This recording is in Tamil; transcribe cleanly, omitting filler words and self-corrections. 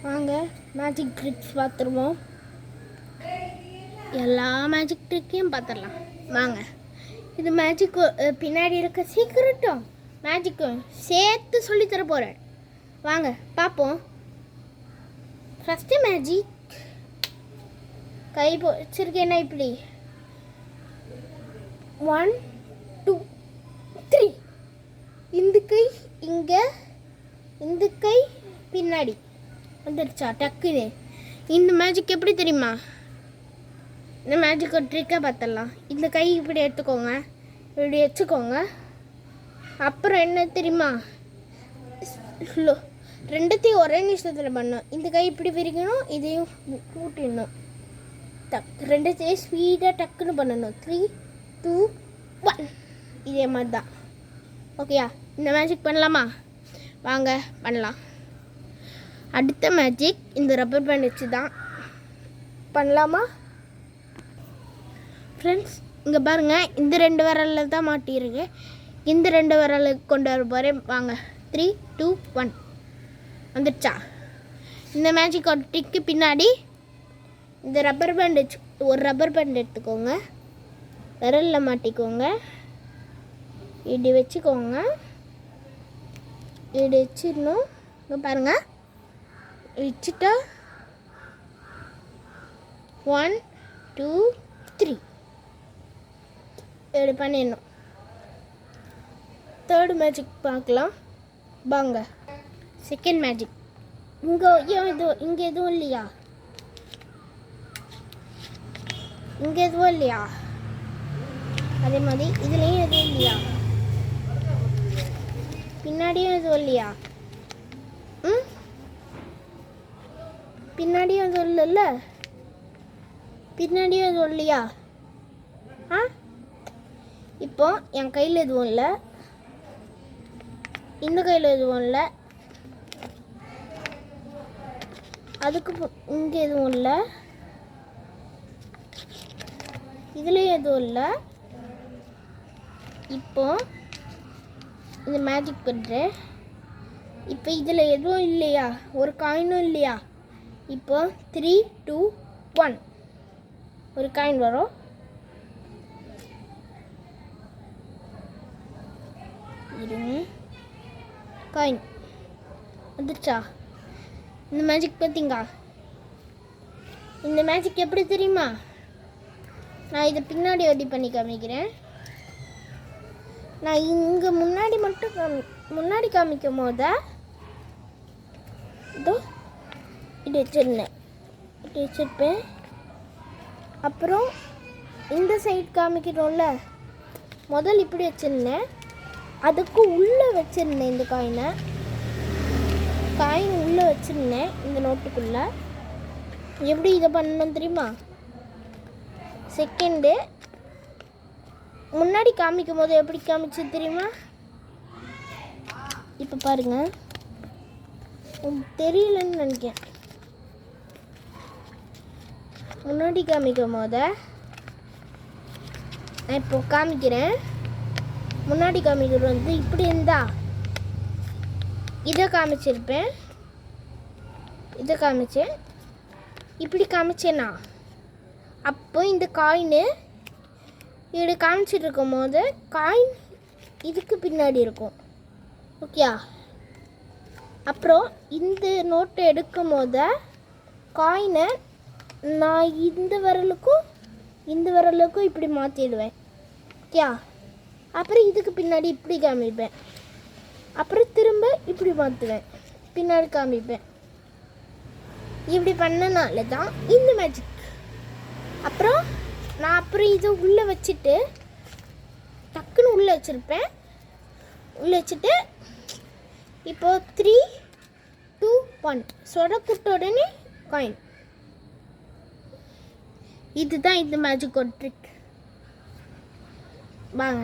வாங்க மேஜிக் ட்ரிக்ஸ் பார்த்துருவோம். எல்லா மேஜிக் ட்ரிக்கையும் பார்த்துடலாம் வாங்க. இது மேஜிக்கு பின்னாடி இருக்க சீக்கிரட்டும் மேஜிக்கும் சேர்த்து சொல்லித்தர போகிறேன். வாங்க பார்ப்போம். ஃபஸ்ட்டு மேஜிக் கை வச்சிருக்கேன்னா இப்படி 1 2 3 இந்த கை இங்கே, இந்த கை பின்னாடி வந்துடுச்சா டக்குன்னு. இந்த மேஜிக் எப்படி தெரியுமா? இந்த மேஜிக் ஒரு ட்ரிக்காக பார்த்துடலாம். இந்த கை இப்படி எடுத்துக்கோங்க, இப்படி வச்சுக்கோங்க. அப்புறம் என்ன தெரியுமா, ரெண்டுத்தையும் ஒரே நிமிஷத்தில் பண்ணணும். இந்த கை இப்படி விரிக்கணும், இதையும் கூட்டிடணும். ரெண்டுத்தையும் ஸ்பீடாக டக்குன்னு பண்ணணும். 3 2 1 இதே மாதிரி தான். ஓகேயா? இந்த மேஜிக் பண்ணலாமா? வாங்க பண்ணலாம். அடுத்த மேஜிக் இந்த ரப்பர் பேண்ட் வச்சு தான் பண்ணலாமா ஃப்ரெண்ட்ஸ்? இங்கே பாருங்கள், இந்த 2 விரலில் தான் மாட்டியிருக்கு. இந்த 2 விரலுக்கு கொண்டு வர போகிறேன். வாங்க 3 2 1 வந்துடுச்சா? இந்த மேஜிக் ஒரு டிக்கு பின்னாடி இந்த ரப்பர் பேண்ட் வச்சு ஒரு ரப்பர் பேண்ட் எடுத்துக்கோங்க, விரலில் மாட்டிக்கோங்க, இப்படி வச்சுக்கோங்க, இப்படி வச்சிடணும். இங்கே பாருங்கள், வச்சுட்டா 1 2 3 இப்படி பண்ணிடணும். தேர்டு மேஜிக் பார்க்கலாம் வாங்க. செகண்ட் மேஜிக் இங்கே எதுவும் இல்லையா? இங்கே எதுவும் இல்லையா? அதே மாதிரி இதுலேயும் எதுவும் இல்லையா? பின்னாடியும் எதுவும் இல்லையா? பின்னாடியும் எதுவும் இல்லைல்ல? பின்னாடியும் எதுவும் இல்லையா? இப்போ என் கையில் எதுவும் இல்லை, இந்த கையில் எதுவும் இல்லை, அதுக்கு இங்கே எதுவும் இல்லை, இதுலேயும் எதுவும் இல்லை. இப்போ இந்த மேஜிக் பண்ணுறேன். இப்போ இதில் எதுவும் இல்லையா? ஒரு காயினும் இல்லையா? இப்போ 3 2 1 ஒரு காயின் வரும். இருங்க, காயின் வந்துச்சா? இந்த மேஜிக் பார்த்தீங்களா? இந்த மேஜிக் எப்படி தெரியுமா? நான் இதை பின்னாடி ரெடி பண்ணி காமிக்கிறேன். நான் இங்கே முன்னாடி மட்டும் முன்னாடி காமிக்கும் போது இதோ இப்படி வச்சிருந்தேன், இப்படி வச்சுருப்பேன். அப்புறம் இந்த சைடு காமிக்கிறோம்ல, முதல் இப்படி வச்சுருந்தேன், அதுக்கு உள்ளே வச்சுருந்தேன். இந்த காயின் உள்ளே வச்சுருந்தேன் இந்த நோட்டுக்குள்ளே. எப்படி இதை பண்ணணும் தெரியுமா? செகண்டு முன்னாடி காமிக்கும் போது எப்படி காமிச்சு தெரியுமா? இப்போ பாருங்க, தெரியலன்னு நினைக்கிறேன். முன்னாடி காமிக்கும் போத நான் இப்போ காமிக்கிறேன். முன்னாடி காமிக்கிறது வந்து இப்படி இருந்தா இதை காமிச்சிருப்பேன், இதை காமிச்சேன். இப்படி காமிச்சேன்னா அப்போ இந்த காயின் இப்படி காமிச்சிட்டு இருக்கும் போது காயின் இதுக்கு பின்னாடி இருக்கும். ஓகேயா? அப்புறம் இந்த நோட்டை எடுக்கும் போது காயினை நான் இந்த விரலுக்கும் இப்படி மாற்றிடுவேன். ஓகேயா? அப்புறம் இதுக்கு பின்னாடி இப்படி காமிப்பேன், அப்புறம் திரும்ப இப்படி மாற்றுவேன், பின்னாடி காமிப்பேன். இப்படி பண்ணனால தான் இந்த மேஜிக். அப்புறம் நான் இதை உள்ளே வச்சுட்டு டக்குன்னு உள்ளே வச்சுருப்பேன். உள்ளே வச்சுட்டு இப்போ 3 2 1 சொடக்குட்ட உடனே காயின். இதுதான் இந்த மேஜிக் ஒரு ட்ரிக். வாங்க.